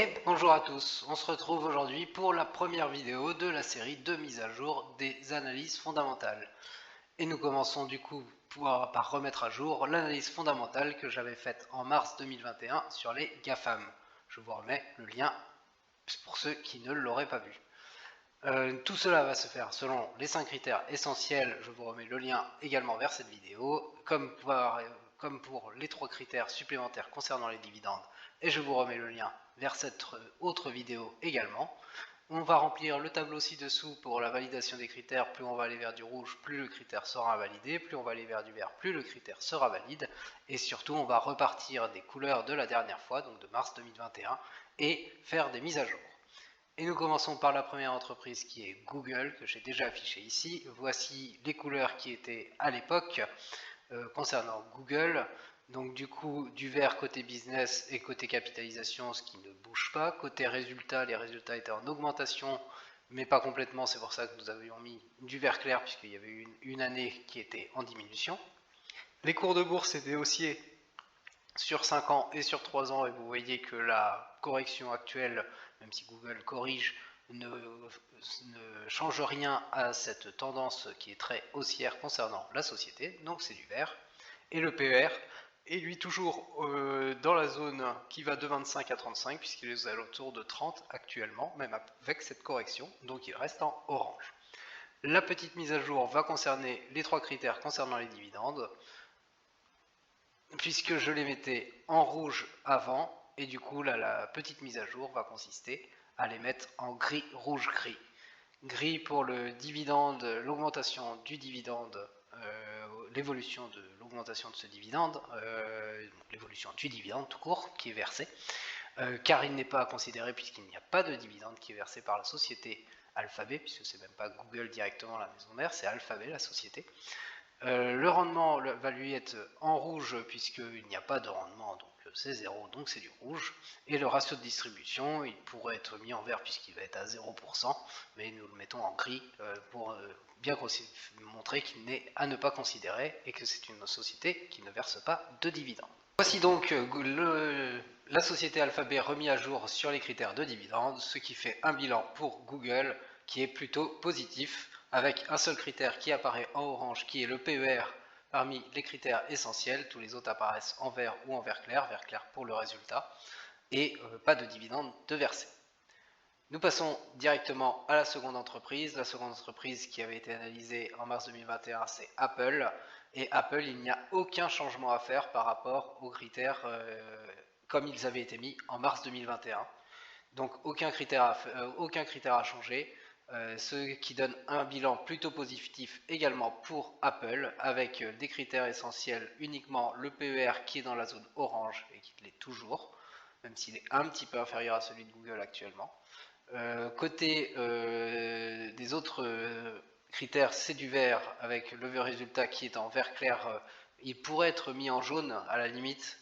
Et bonjour à tous, on se retrouve aujourd'hui pour la première vidéo de la série de mise à jour des analyses fondamentales. Et nous commençons du coup par remettre à jour l'analyse fondamentale que j'avais faite en mars 2021 sur les GAFAM. Je vous remets le lien pour ceux qui ne l'auraient pas vu. Tout cela va se faire selon les 5 critères essentiels, je vous remets le lien également vers cette vidéo, comme pour les 3 critères supplémentaires concernant les dividendes, et je vous remets le lien vers cette autre vidéo également. On va remplir le tableau ci-dessous pour la validation des critères. Plus on va aller vers du rouge, plus le critère sera validé, plus on va aller vers du vert, plus le critère sera valide, et surtout on va repartir des couleurs de la dernière fois, donc de mars 2021, et faire des mises à jour. Et nous commençons par la première entreprise qui est Google, que j'ai déjà affiché ici. Voici les couleurs qui étaient à l'époque concernant Google. Donc du coup, du vert côté business et côté capitalisation, ce qui ne bouge pas. Côté résultats, les résultats étaient en augmentation, mais pas complètement. C'est pour ça que nous avions mis du vert clair, puisqu'il y avait eu une année qui était en diminution. Les cours de bourse étaient haussiers sur 5 ans et sur 3 ans, et vous voyez que la correction actuelle, même si Google corrige, ne change rien à cette tendance qui est très haussière concernant la société, donc c'est du vert. Et le PER est lui toujours dans la zone qui va de 25 à 35, puisqu'il est aux alentours de 30 actuellement, même avec cette correction, donc il reste en orange. La petite mise à jour va concerner les 3 critères concernant les dividendes, puisque je les mettais en rouge avant, et du coup là la petite mise à jour va consister à les mettre en gris, rouge, gris. Gris pour le dividende, l'augmentation du dividende, l'évolution de l'augmentation de ce dividende, l'évolution du dividende tout court qui est versé, car il n'est pas à considérer puisqu'il n'y a pas de dividende qui est versé par la société Alphabet, puisque c'est même pas Google directement la maison mère, c'est Alphabet la société. Le rendement va lui être en rouge puisqu'il n'y a pas de rendement, donc c'est 0, donc c'est du rouge. Et le ratio de distribution, il pourrait être mis en vert puisqu'il va être à 0%, mais nous le mettons en gris pour bien montrer qu'il n'est à ne pas considérer et que c'est une société qui ne verse pas de dividendes. Voici donc la société Alphabet remis à jour sur les critères de dividendes, ce qui fait un bilan pour Google qui est plutôt positif, avec un seul critère qui apparaît en orange, qui est le PER parmi les critères essentiels. Tous les autres apparaissent en vert ou en vert clair pour le résultat, et pas de dividende de versé. Nous passons directement à la seconde entreprise. La seconde entreprise qui avait été analysée en mars 2021, c'est Apple. Et Apple, il n'y a aucun changement à faire par rapport aux critères comme ils avaient été mis en mars 2021. Donc aucun critère à changer. Ce qui donne un bilan plutôt positif également pour Apple, avec des critères essentiels uniquement le PER qui est dans la zone orange et qui l'est toujours, même s'il est un petit peu inférieur à celui de Google actuellement. Côté des autres critères, c'est du vert, avec le résultat qui est en vert clair. Il pourrait être mis en jaune à la limite,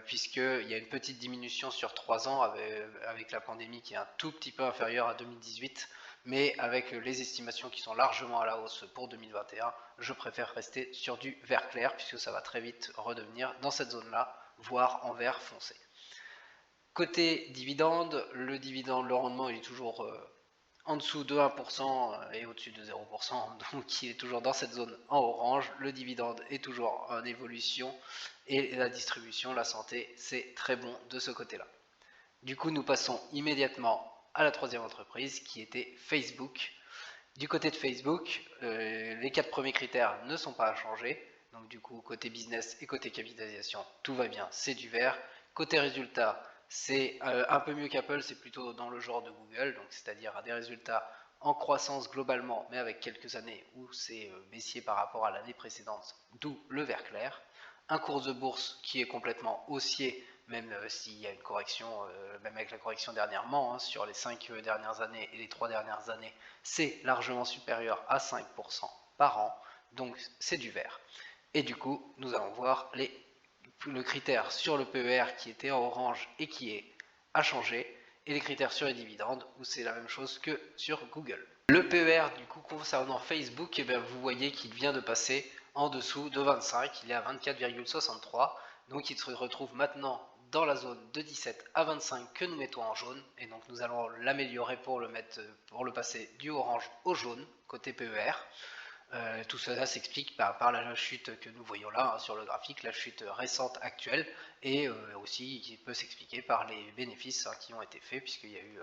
puisqu'il y a une petite diminution sur 3 ans avec la pandémie qui est un tout petit peu inférieure à 2018, mais avec les estimations qui sont largement à la hausse pour 2021, je préfère rester sur du vert clair, puisque ça va très vite redevenir dans cette zone-là, voire en vert foncé. Côté dividende, le rendement il est toujours en dessous de 1% et au-dessus de 0%, donc il est toujours dans cette zone en orange. Le dividende est toujours en évolution et la distribution, la santé, c'est très bon de ce côté-là. Du coup, nous passons immédiatement à la troisième entreprise qui était Facebook. Du côté de Facebook, les 4 premiers critères ne sont pas à changer. Donc du coup, côté business et côté capitalisation, tout va bien, c'est du vert. Côté résultat, c'est un peu mieux qu'Apple, c'est plutôt dans le genre de Google, donc c'est-à-dire à des résultats en croissance globalement, mais avec quelques années où c'est baissier par rapport à l'année précédente, d'où le vert clair. Un cours de bourse qui est complètement haussier, même s'il y a une correction, même avec la correction dernièrement, sur les 5 dernières années et les 3 dernières années, c'est largement supérieur à 5% par an, donc c'est du vert. Et du coup, nous allons voir le critère sur le PER qui était en orange et qui est à changer, et les critères sur les dividendes où c'est la même chose que sur Google. Le PER du coup concernant Facebook, eh bien, vous voyez qu'il vient de passer en dessous de 25, il est à 24,63, donc il se retrouve maintenant dans la zone de 17 à 25 que nous mettons en jaune, et donc nous allons l'améliorer pour le passer du orange au jaune côté PER. Tout cela s'explique par la chute que nous voyons là sur le graphique, la chute récente actuelle, et aussi qui peut s'expliquer par les bénéfices qui ont été faits, puisqu'il y a eu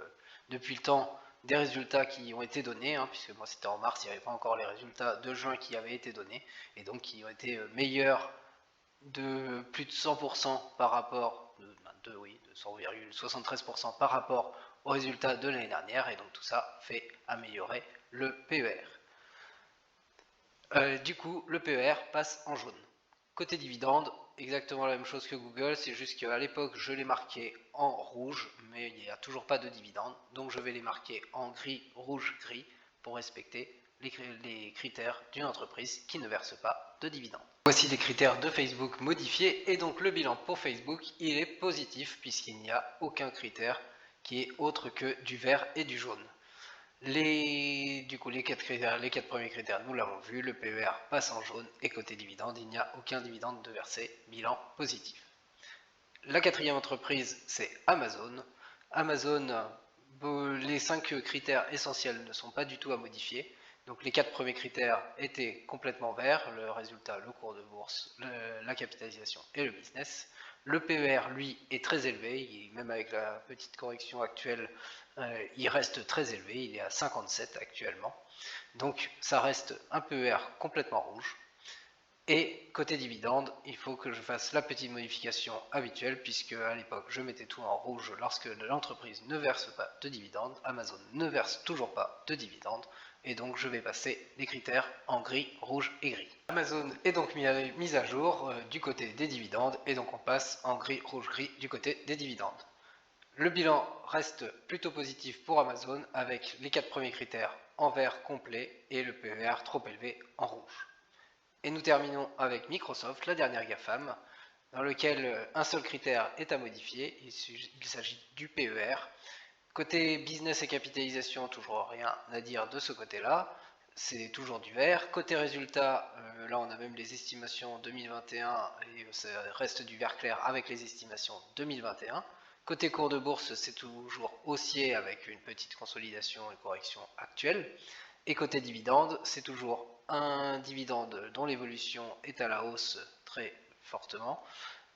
depuis le temps des résultats qui ont été donnés, puisque moi c'était en mars, il n'y avait pas encore les résultats de juin qui avaient été donnés, et donc qui ont été meilleurs de plus de 100% par rapport, de 100,73% par rapport aux résultats de l'année dernière, et donc tout ça fait améliorer le PER. Du coup, le PER passe en jaune. Côté dividende, exactement la même chose que Google, c'est juste qu'à l'époque, je l'ai marqué en rouge, mais il n'y a toujours pas de dividende, donc je vais les marquer en gris, rouge, gris, pour respecter les critères d'une entreprise qui ne verse pas de dividende. Voici les critères de Facebook modifiés, et donc le bilan pour Facebook, il est positif, puisqu'il n'y a aucun critère qui est autre que du vert et du jaune. Du coup, les quatre premiers critères, nous l'avons vu, le PER passe en jaune, et côté dividende, il n'y a aucun dividende de versé, bilan positif. La quatrième entreprise, c'est Amazon. Amazon, les 5 critères essentiels ne sont pas du tout à modifier. Donc les 4 premiers critères étaient complètement verts, le résultat, le cours de bourse, la capitalisation et le business. Le PER, lui, est très élevé, même avec la petite correction actuelle, il reste très élevé, il est à 57 actuellement. Donc ça reste un PER complètement rouge. Et côté dividende, il faut que je fasse la petite modification habituelle, puisque à l'époque je mettais tout en rouge lorsque l'entreprise ne verse pas de dividende. Amazon ne verse toujours pas de dividende, et donc je vais passer les critères en gris, rouge et gris. Amazon est donc mise à jour du côté des dividendes, et donc on passe en gris, rouge, gris du côté des dividendes. Le bilan reste plutôt positif pour Amazon, avec les 4 premiers critères en vert complet et le PER trop élevé en rouge. Et nous terminons avec Microsoft, la dernière GAFAM, dans lequel un seul critère est à modifier, il s'agit du PER. Côté business et capitalisation, toujours rien à dire de ce côté-là, c'est toujours du vert. Côté résultat, là on a même les estimations 2021 et ça reste du vert clair avec les estimations 2021. Côté cours de bourse, c'est toujours haussier avec une petite consolidation et correction actuelle. Et côté dividende, c'est toujours un dividende dont l'évolution est à la hausse très fortement,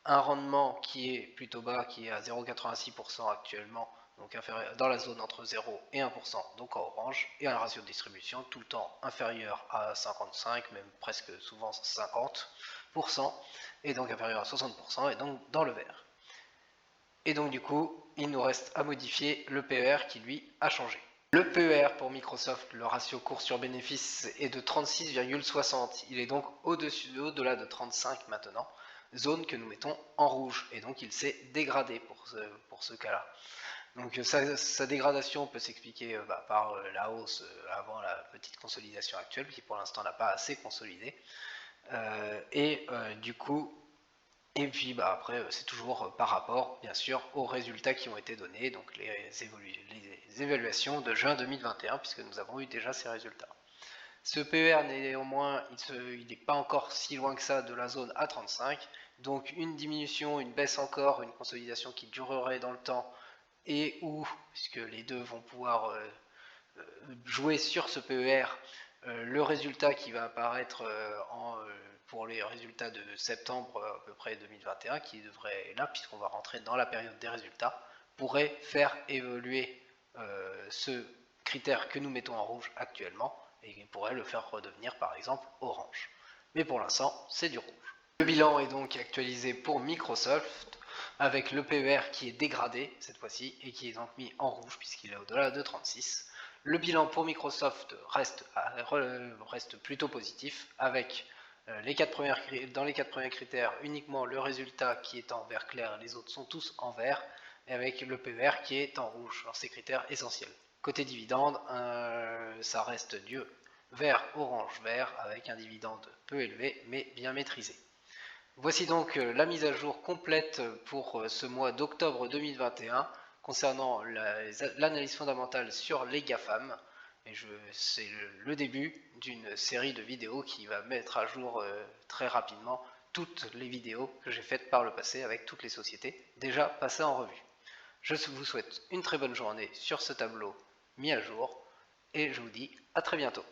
un rendement qui est plutôt bas, qui est à 0,86% actuellement, donc dans la zone entre 0 et 1%, donc en orange, et un ratio de distribution tout le temps inférieur à 55, même presque souvent 50%, et donc inférieur à 60%, et donc dans le vert. Et donc du coup, il nous reste à modifier le PER qui lui a changé. Le PER pour Microsoft, le ratio cours sur bénéfice est de 36,60. Il est donc au-delà de 35 maintenant, zone que nous mettons en rouge. Et donc il s'est dégradé pour ce cas-là. Donc sa dégradation peut s'expliquer par la hausse avant la petite consolidation actuelle, qui pour l'instant n'a pas assez consolidé. Du coup, et puis après, c'est toujours par rapport, bien sûr, aux résultats qui ont été donnés, donc les évaluations de juin 2021, puisque nous avons eu déjà ces résultats. Ce PER, néanmoins, il n'est pas encore si loin que ça de la zone à 35, donc une diminution, une baisse encore, une consolidation qui durerait dans le temps, puisque les deux vont pouvoir jouer sur ce PER, le résultat qui va apparaître pour les résultats de septembre à peu près 2021, qui devrait, là, puisqu'on va rentrer dans la période des résultats, pourrait faire évoluer ce critère que nous mettons en rouge actuellement, et pourrait le faire redevenir par exemple orange. Mais pour l'instant, c'est du rouge. Le bilan est donc actualisé pour Microsoft, avec le PER qui est dégradé cette fois-ci, et qui est donc mis en rouge puisqu'il est au-delà de 36. Le bilan pour Microsoft reste plutôt positif, avec dans les 4 premiers critères uniquement le résultat qui est en vert clair, les autres sont tous en vert, et avec le PER qui est en rouge, alors ces critères essentiels. Côté dividende, ça reste du vert, orange, vert, avec un dividende peu élevé mais bien maîtrisé. Voici donc la mise à jour complète pour ce mois d'octobre 2021 concernant l'analyse fondamentale sur les GAFAM. Et c'est le début d'une série de vidéos qui va mettre à jour très rapidement toutes les vidéos que j'ai faites par le passé avec toutes les sociétés déjà passées en revue. Je vous souhaite une très bonne journée sur ce tableau mis à jour et je vous dis à très bientôt.